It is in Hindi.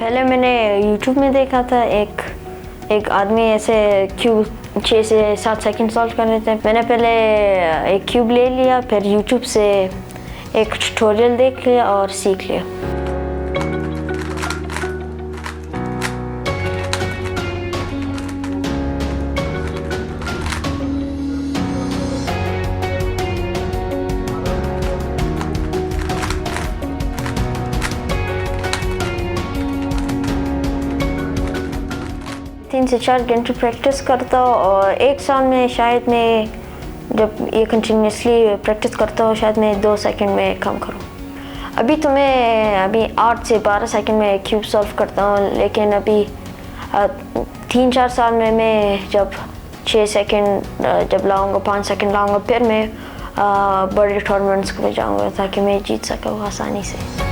पहले मैंने YouTube में देखा था एक आदमी ऐसे क्यूब 6 से 7 सेकंड सॉल्व कर रहे थे। मैंने पहले एक क्यूब ले लिया, फिर YouTube से एक ट्यूटोरियल देख लिया और सीख लिया। 3 से 4 घंटे प्रैक्टिस करता हूँ और एक साल में शायद मैं जब ये कंटिन्यूसली प्रैक्टिस करता हूँ शायद मैं 2 सेकंड में काम करूँ। अभी तो मैं 8 से 12 सेकंड में क्यूब सॉल्व करता हूँ, लेकिन अभी 3-4 साल में मैं जब 6 सेकंड जब लाऊंगा, 5 सेकंड लाऊंगा, फिर मैं बड़े टूर्नामेंट्स को जाऊंगा ताकि मैं जीत सकूँ आसानी से।